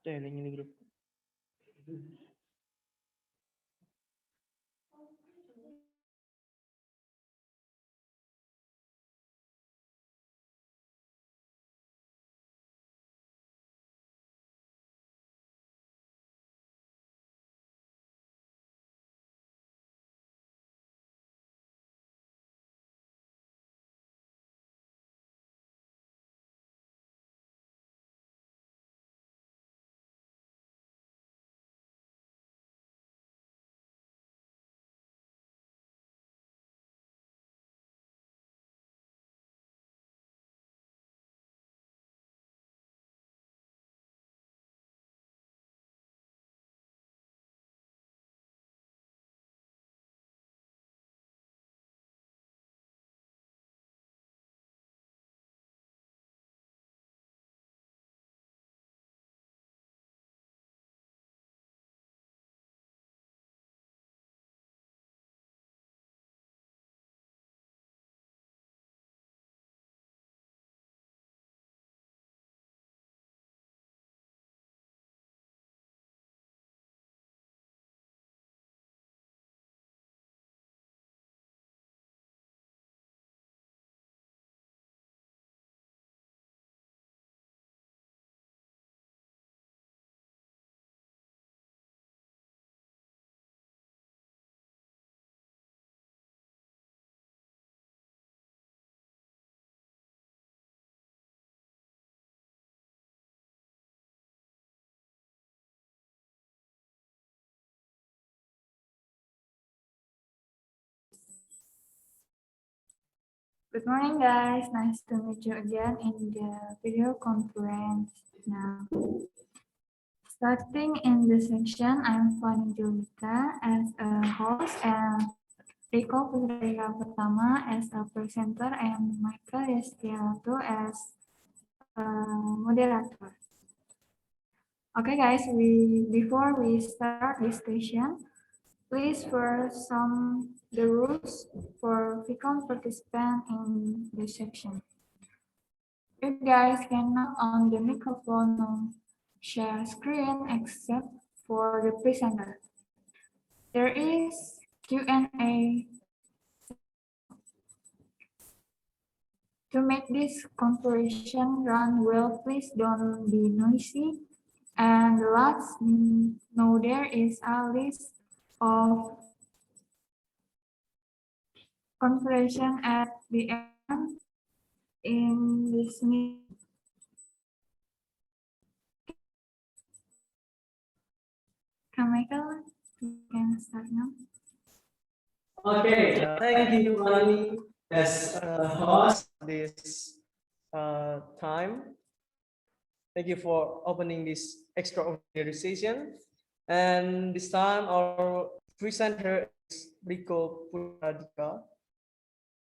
Sharing ini grup. Good morning, guys. Nice to meet you again in the video conference now. Starting in the section, I'm Vanny Julita as a host and Ricco Putradikha Pratama as a presenter and Michael Yehezkiel as a moderator. Okay, guys. Before we start this session, please first some the rules for become participant in this section. You guys cannot on the microphone or share screen except for the presenter. There is Q&A. To make this conversation run well, please don't be noisy. And let's know there is a list of conversation at the end in this meeting. Can Michael, you can start now. Okay, thank you, Vanny, as host this time. Thank you for opening this extraordinary session. And this time, our presenter is Ricco Putradikha,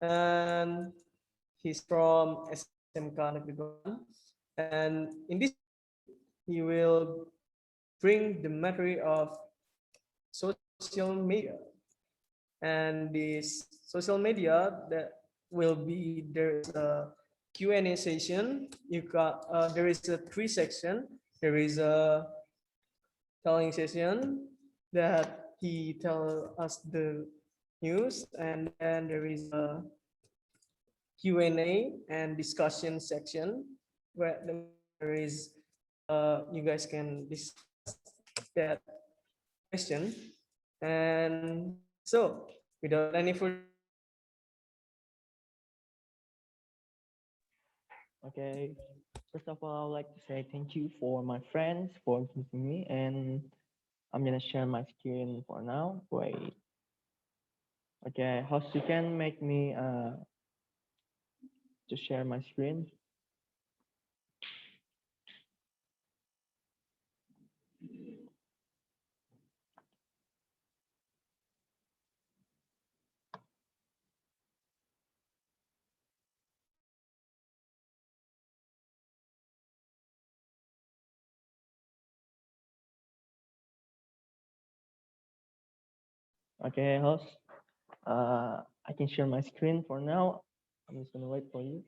and he's from SMK Negeri 1. And in this, he will bring the matter of social media. And this social media that will be, there is a Q&A session. You got there is a 3 section. There is a telling session that he tell us the news, and then there is a Q&A and discussion section where there is you guys can discuss that question. And so without any further. Okay, first of all, I would like to say thank you for my friends for inviting me, and I'm gonna share my screen for now. Wait. Okay, host, you can make me to share my screen. Okay, host, I can share my screen for now. I'm just gonna wait for you.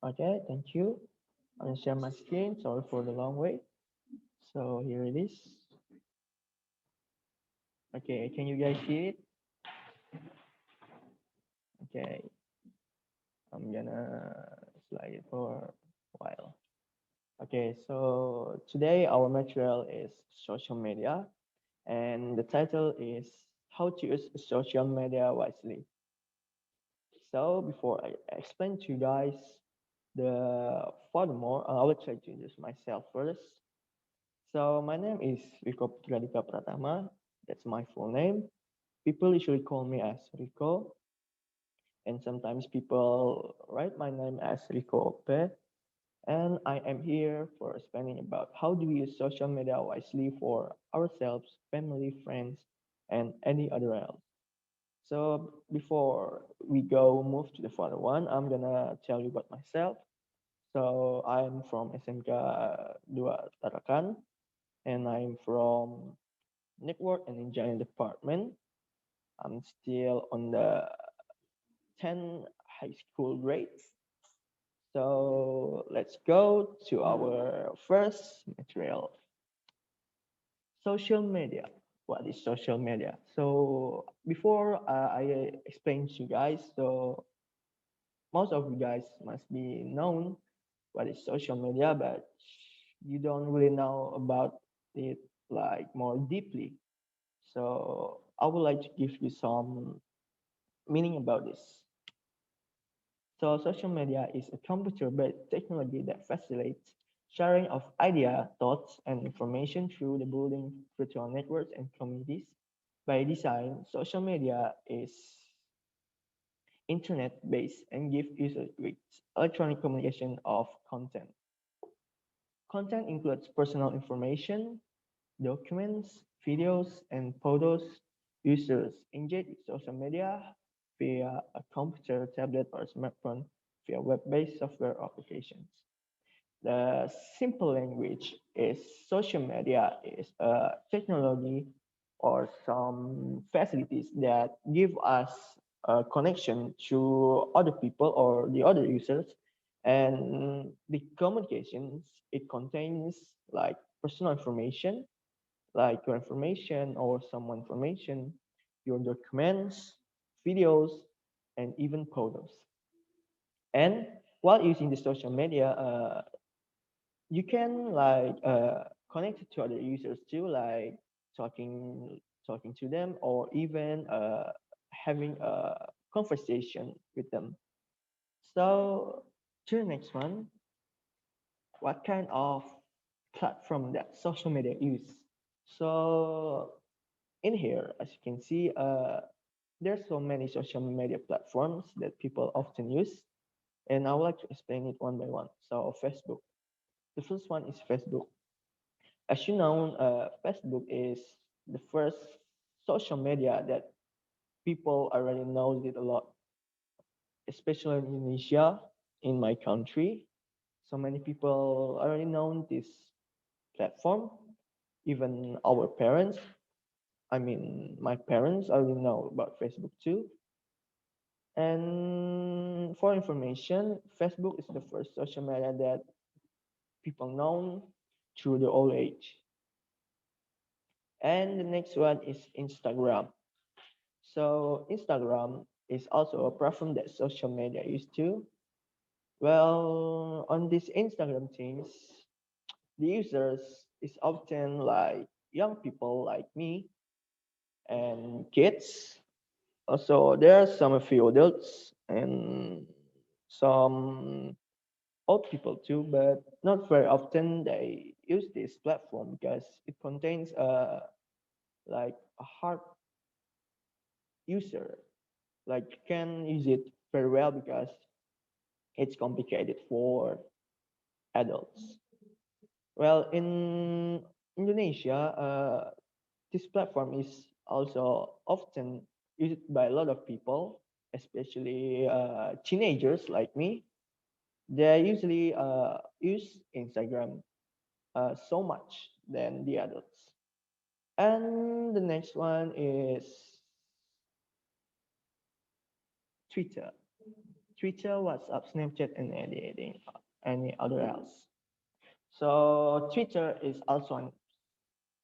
Okay, thank you. I'm gonna share my screen. Sorry for the long wait. So here it is. Okay, can you guys see it? Okay, I'm gonna slide it for a while. Okay, so today our material is social media, and the title is How to Use Social Media Wisely. So before I explain to you guys furthermore, I will try to introduce myself first. So my name is Ricco Pratama. That's my full name. People usually call me as Ricco, and sometimes people write my name as Ricco Ope. And I am here for explaining about how do we use social media wisely for ourselves, family, friends, and any other else. So before we go move to the further one, I'm gonna tell you about myself. So I'm from SMK 2 Tarakan, and I'm from Network and Engineering Department. I'm still on the 10 high school grades. So let's go to our first material, social media. What is social media? So before I explain to you guys, so most of you guys must be known what is social media, but you don't really know about it like more deeply. So I would like to give you some meaning about this. So social media is a computer-based technology that facilitates sharing of idea, thoughts, and information through the building virtual networks and communities. By design, social media is internet-based and give users with electronic communication of content. Content includes personal information, documents, videos, and photos. Users engage with social media via a computer, tablet, or smartphone via web-based software applications. The simple language is social media is a technology or some facilities that give us a connection to other people or the other users. And the communications, it contains like personal information, like your information or someone information, your documents, videos, and even photos. And while using the social media, you can like connect to other users too, like talking to them, or even having a conversation with them. So to the next one, what kind of platform that social media use? So in here, as you can see, there's so many social media platforms that people often use, and I would like to explain it one by one. So Facebook, the first one is Facebook. As you know, Facebook is the first social media that people already knows it a lot, especially in Indonesia, in my country. So many people already know this platform. Even our parents, I mean, my parents already know about Facebook too. And for information, Facebook is the first social media that people know through the old age. And the next one is Instagram. So Instagram is also a platform that social media used to. Well, on these Instagram things, the users is often like young people like me and kids. Also, there are some a few adults and some old people too, but not very often they use this platform because it contains like a hard user. Like you can use it very well because it's complicated for adults. Well, in Indonesia, this platform is also often used by a lot of people, especially teenagers like me. They usually use Instagram so much than the adults. And the next one is Twitter. Twitter, WhatsApp, Snapchat, and any other else. So Twitter is also a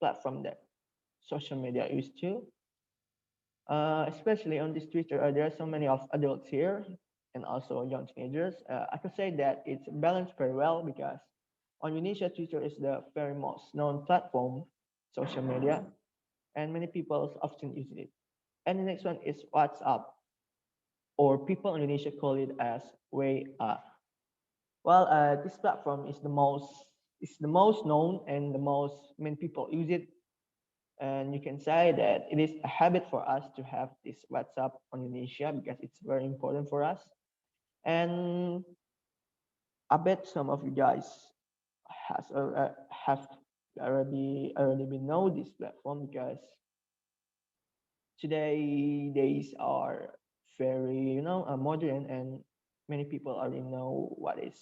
platform that social media used to. Especially on this Twitter, there are so many of adults here and also young teenagers. I could say that it's balanced very well because on Indonesia, Twitter is the very most known platform, social media, and many people often use it. And the next one is WhatsApp, or people in Indonesia call it as WA. Well, this platform is the most known and the most many people use it, and you can say that it is a habit for us to have this WhatsApp on Indonesia because it's very important for us. And I bet some of you guys have already been know this platform because today days are very modern, and many people already know what is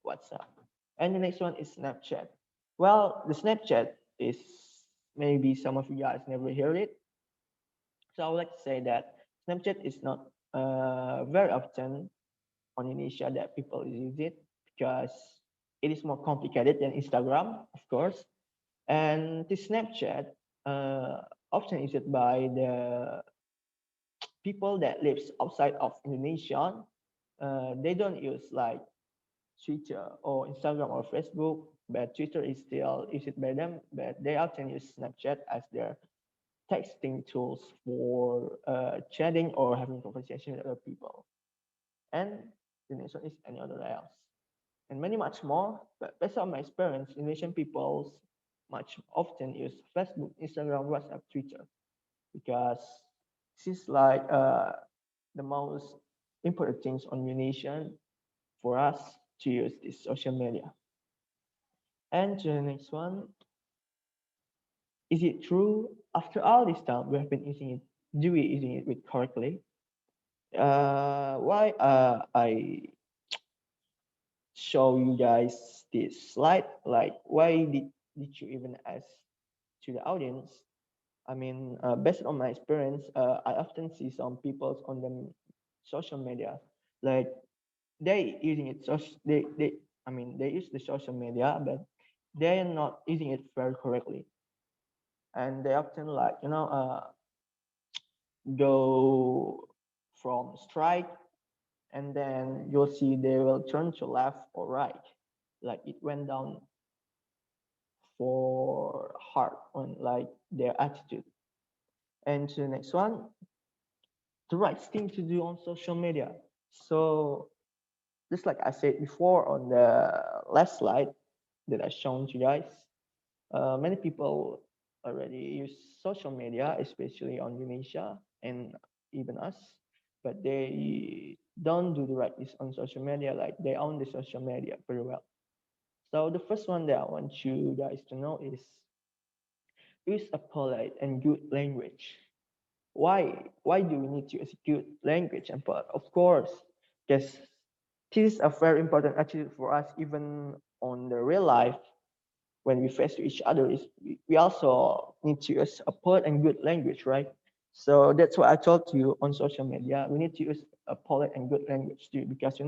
WhatsApp. And the next one is Snapchat. Well, the Snapchat is, maybe some of you guys never heard it. So I would like to say that Snapchat is not very often on Indonesia that people use it because it is more complicated than Instagram, of course. And the Snapchat often used by the people that lives outside of Indonesia. They don't use like Twitter or Instagram or Facebook, but Twitter is still used by them. But they often use Snapchat as their texting tools for chatting or having conversation with other people. And the next one is any other else. And many much more. But based on my experience, Indonesian people much often use Facebook, Instagram, WhatsApp, Twitter, because this is like the most important things on Indonesia for us to use this social media. And to the next one, is it true after all this time we have been using it? Do we using it with correctly? Why I show you guys this slide? Like, why did you even ask to the audience? I mean, based on my experience, I often see some people on the social media, like they using it. So I mean, they use the social media, but they are not using it very correctly, and they often like go from strike, and then you'll see they will turn to left or right, like it went down for hard on like their attitude. And to the next one, the right thing to do on social media. So just like I said before on the last slide that I shown to you guys, many people already use social media, especially on Indonesia and even us, but they don't do the right use on social media. Like they own the social media very well. So the first one that I want you guys to know is use a polite and good language. Why do we need to use good language and polite? Of course, because this is a very important attitude for us even on the real life. When we face to each other, is we also need to use a polite and good language, right? So that's what I told you on social media. We need to use a polite and good language too, because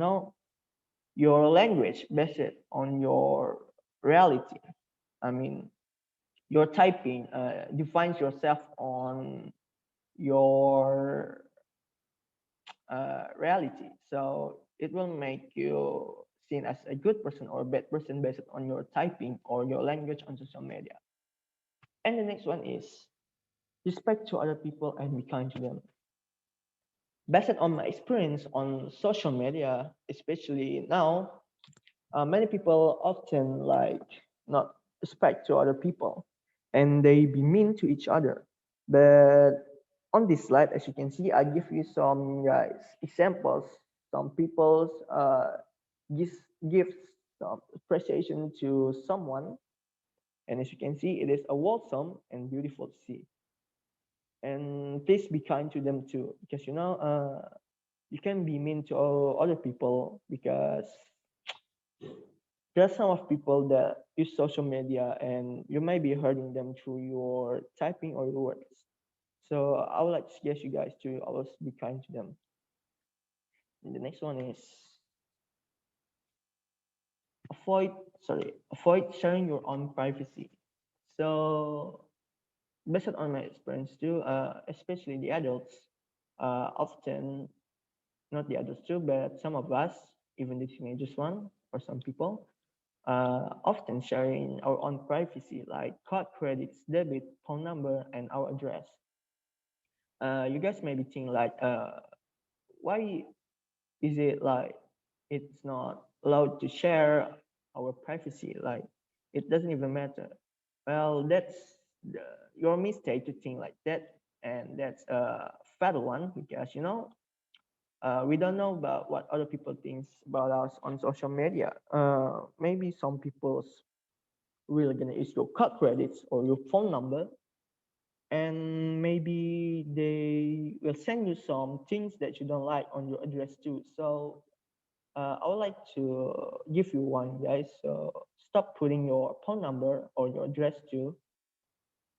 your language based on your reality. I mean, your typing defines yourself on your reality. So it will make you seen as a good person or a bad person based on your typing or your language on social media. And the next one is respect to other people and be kind to them. Based on my experience on social media, especially now, many people often like not respect to other people, and they be mean to each other. But on this slide, as you can see, I give you some guys examples. Some people's give give some appreciation to someone, and as you can see, it is a wholesome and beautiful to see. And please be kind to them too, because you can be mean to other people because there are some of people that use social media and you might be hurting them through your typing or your words. So I would like to suggest you guys to always be kind to them. The next one is avoid avoid sharing your own privacy. So based on my experience too, especially the adults, often not the adults too, but some of us, even the teenagers one or some people, often sharing our own privacy like card credits, debit, phone number, and our address. You guys maybe think like, why is it like it's not allowed to share our privacy? Like it doesn't even matter. Well, that's the, your mistake to think like that, and that's a fatal one because we don't know about what other people think about us on social media. Maybe some people's really gonna use your card credits or your phone number, and maybe they will send you some things that you don't like on your address too. So I would like to give you one, guys. So stop putting your phone number or your address too,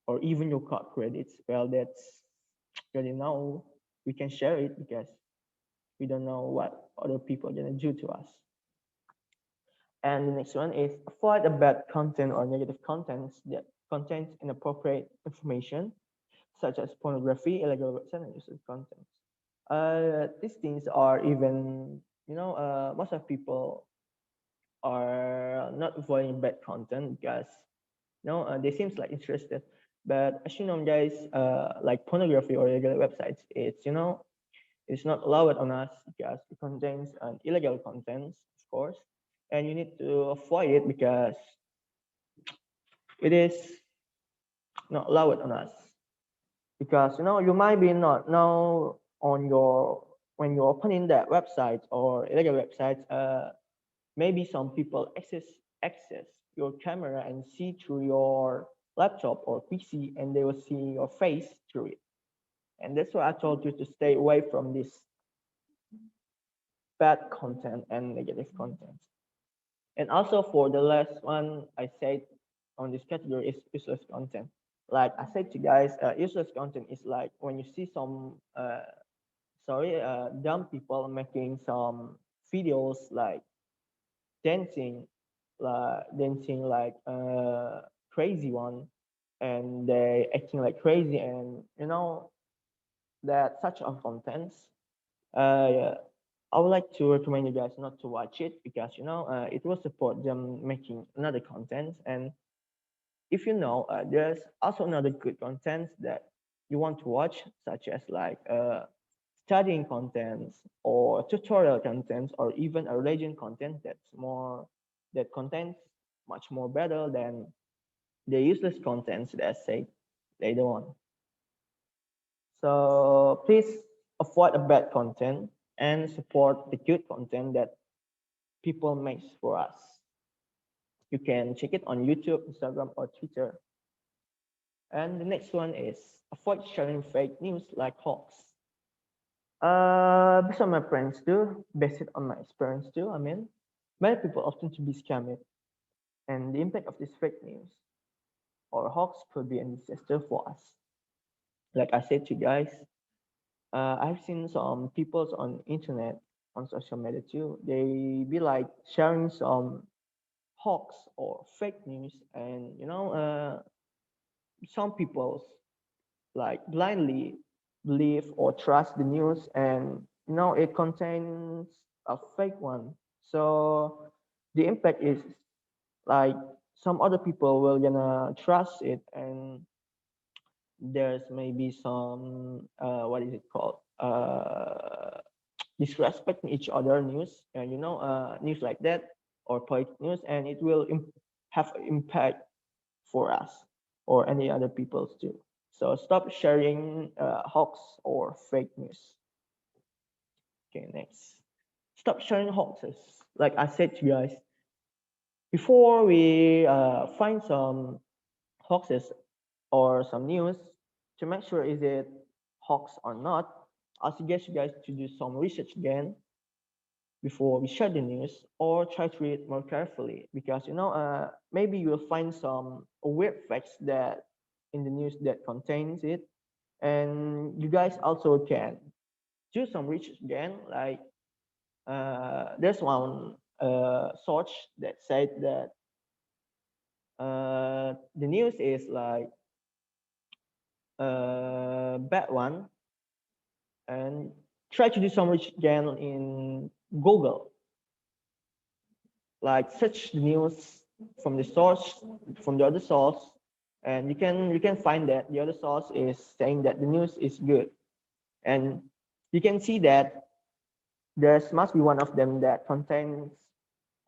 or even your card credits. Well, that's really now we can share it because we don't know what other people are gonna do to us. And the next one is avoid the bad content or negative contents that contains inappropriate information, such as pornography, illegal website, and useless contents. These things are even, most of people are not avoiding bad content because, they seems like interested. But as you know, guys, like pornography or illegal websites, it's not allowed on us because it contains illegal contents, of course, and you need to avoid it because it is not allowed on us. Because you might be not know on your when you're opening that website or illegal websites, maybe some people access your camera and see through your laptop or PC, and they will see your face through it. And that's why I told you to stay away from this bad content and negative content. And also for the last one, I said on this category is useless content. Like I said to you guys, useless content is like when you see some dumb people making some videos like dancing, crazy one, and they acting like crazy, and that such of contents. Yeah, I would like to recommend you guys not to watch it because it will support them making another content. And if there's also another good content that you want to watch, such as like studying contents or tutorial contents or even a legend content that contains much more better than the useless contents that I say later on. So please avoid a bad content and support the good content that people makes for us. You can check it on YouTube, Instagram, or Twitter. And the next one is avoid sharing fake news like hoax. Based on my friends too, based on my experience too, many people often to be scammed, and the impact of this fake news or hoax could be a disaster for us. Like I said to you guys, I've seen some people on internet, on social media too. They be like sharing some hoax or fake news, and some people like blindly believe or trust the news, and it contains a fake one. So the impact is like some other people will gonna trust it, and there's maybe some what is it called, disrespecting each other news, and news like that or political news, and it will have impact for us or any other peoples too. So stop sharing hoax or fake news. Okay, next. Stop sharing hoaxes. Like I said to you guys, before we find some hoaxes or some news, to make sure is it hoax or not, I suggest you guys to do some research again before we share the news, or try to read more carefully, because maybe you will find some weird facts that in the news that contains it. And you guys also can do some research again, like there's one source that said that the news is like a bad one, and try to do some research again in Google, like search the news from the source, from the other source, and you can find that the other source is saying that the news is good, and you can see that there must be one of them that contains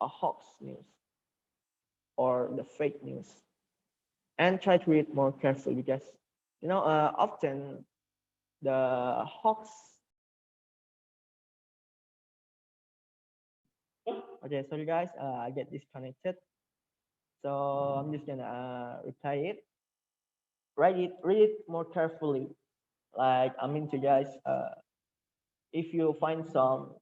a hoax news or the fake news, and try to read more carefully because often the hoax. Okay, sorry guys, I get disconnected, so I'm just gonna reply it. Read it more carefully. Like I mean to guys, if you find some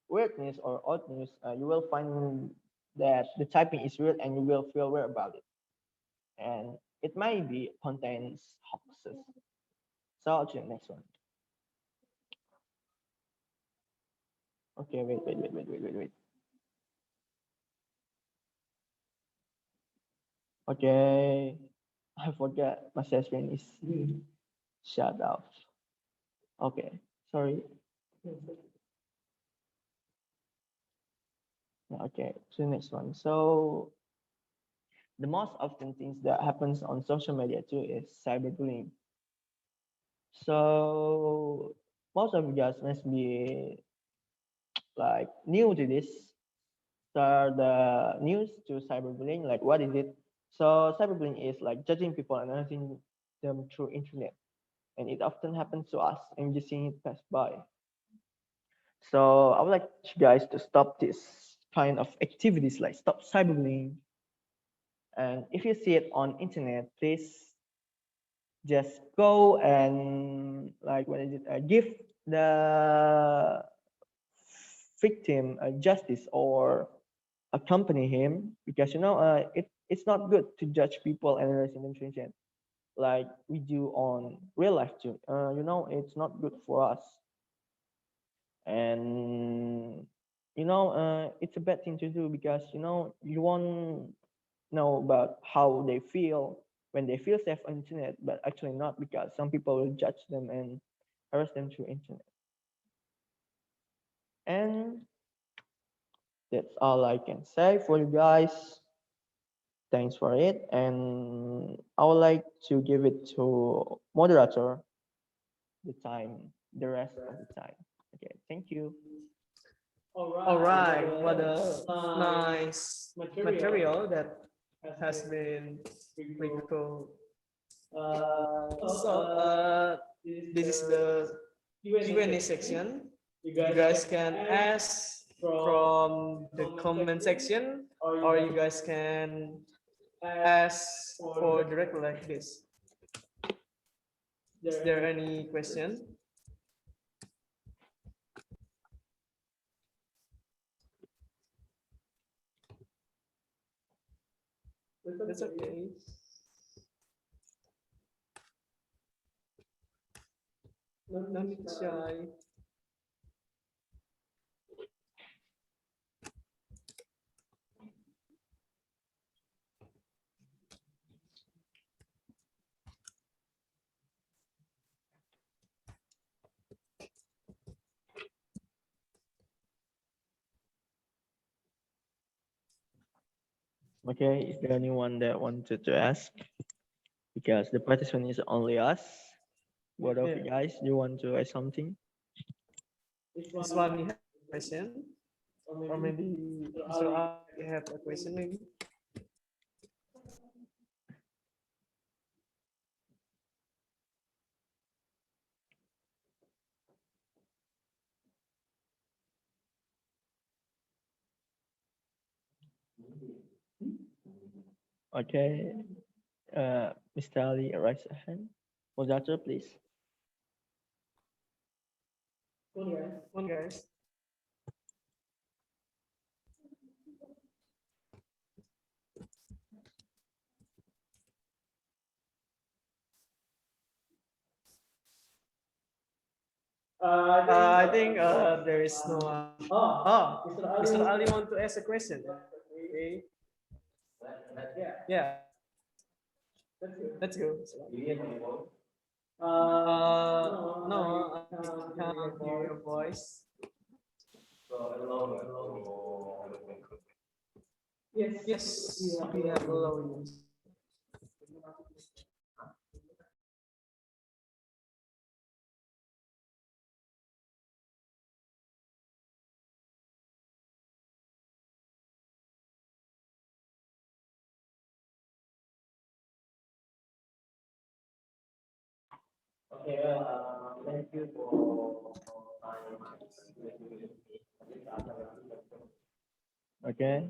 weird news or odd news, you will find that the typing is weird and you will feel weird about it. And it might be contains hoaxes. So I'll to the next one. Okay, wait. Okay, I forgot my session is shut off. Okay, sorry. Okay, to the next one. So the most often things that happens on social media too is cyberbullying. So most of you guys must be like new to this. So the news to cyberbullying, like what is it? So cyberbullying is like judging people and analyzing them through internet, and it often happens to us, and just seeing it pass by. So I would like you guys to stop this kind of activities, like stop cyberbullying. And if you see it on internet, please just go and like what is it? Give the victim justice or accompany him because it's not good to judge people and raise intention like we do on real life too. It's not good for us, and it's a bad thing to do because you won't know about how they feel when they feel safe on internet, but actually not because some people will judge them and harass them through internet. And that's all I can say for you guys. Thanks for it. And I would like to give it to moderator the rest of the time. Okay, thank you. All right, what a nice material that has been Ricco. This is the Q&A section. You guys can ask from the comment section, or you guys can ask for directly like this. Is there any question? That's okay. No need to shy. Okay, is there anyone that wanted to ask? Because the participant is only us. What of you guys? Do you want to ask something? This one you have a question, or maybe Mr. Ali have a question maybe. Okay, Mr. Ali, raise a hand. Moderator, please. Come on, guys. I think there is no one. Oh, Mr. Ali want to ask a question. Okay. Yeah. Let's go. No, I can't hear your voice. Yes, we have allow you. Okay.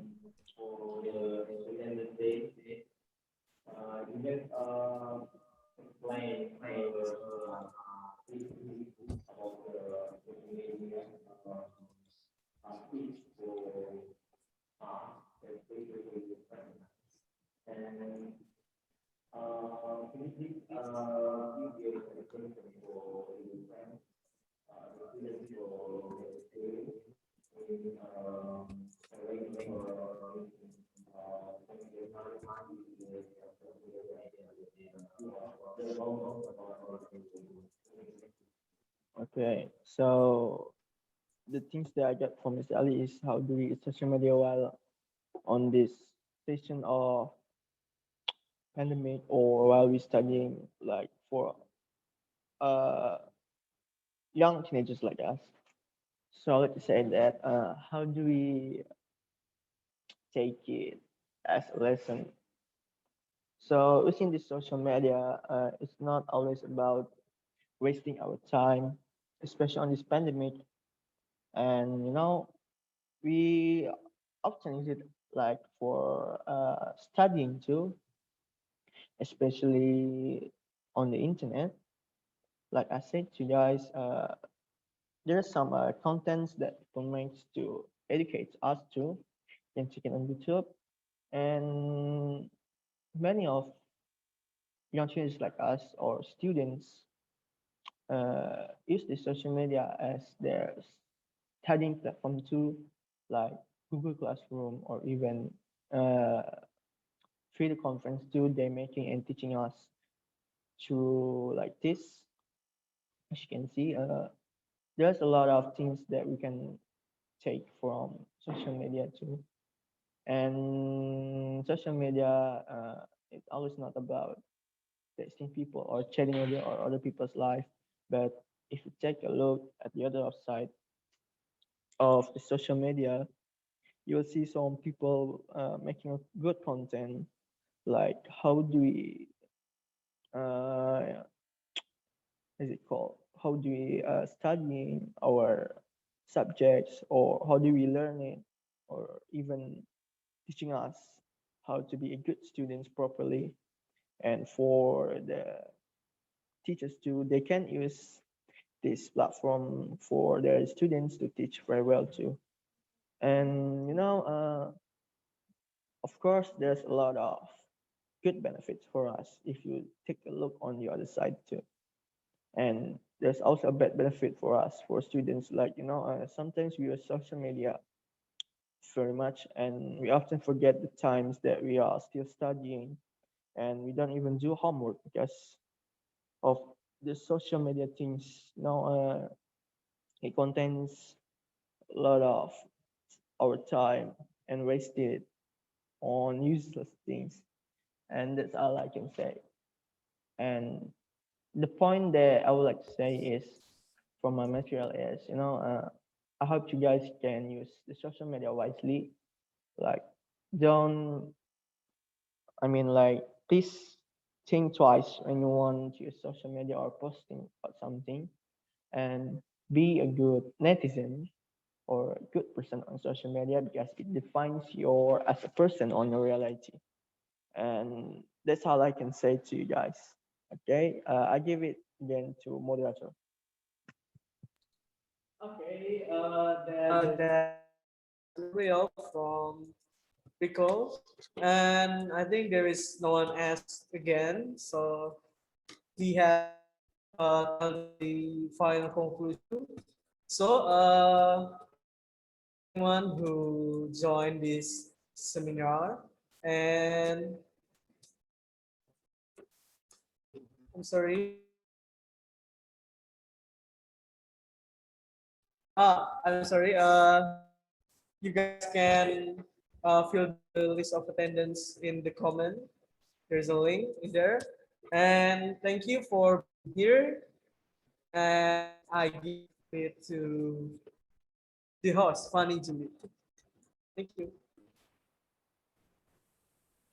Okay. So the things that I get from Miss Ali is how do we use social media while on this station of pandemic or while we studying, like for uh young teenagers like us. So I like to say that how do we take it as a lesson? So using this social media, it's not always about wasting our time, especially on this pandemic. And we often use it like for studying too, especially on the internet. Like I said to you guys, there are some contents that people makes to educate us too. You can check it on YouTube, and many of young students like us or students use the social media as their studying platform too, like Google Classroom or even uh, video conference too. They're making and teaching us through like this. As you can see, there's a lot of things that we can take from social media too. And social media, it's always not about texting people or chatting with or other people's life, but if you take a look at the other side of the social media, you'll see some people making a good content, like how do we is it called, how do we study our subjects, or how do we learn it, or even teaching us how to be a good students properly. And for the teachers too, they can use this platform for their students to teach very well too. And of course, there's a lot of good benefits for us if you take a look on the other side too. And there's also a bad benefit for us for students, like sometimes we use social media very much, and we often forget the times that we are still studying, and we don't even do homework because of the social media things. It contains a lot of our time and wasted on useless things, and that's all I can say. And the point that I would like to say is, from my material is, I hope you guys can use the social media wisely. Like, don't, I mean, like, please think twice when you want to use social media or posting about something, and be a good netizen or a good person on social media, because it defines your as a person on your reality. And that's all I can say to you guys. Okay, I give it again to moderator. Okay, that's real from Ricco. And I think there is no one asked again. So we have tell the final conclusion. So, anyone who joined this seminar, and I'm sorry. I'm sorry. You guys can fill the list of attendance in the comment. There's a link in there. And thank you for being here. And I give it to the host, Vanny Julita. Thank you.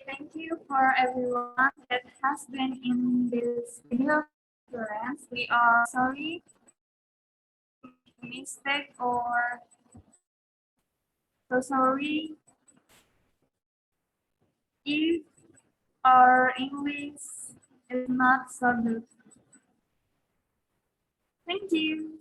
Thank you for everyone that has been in this video conference. We are sorry mistake or so sorry if our English is not so good. Thank you.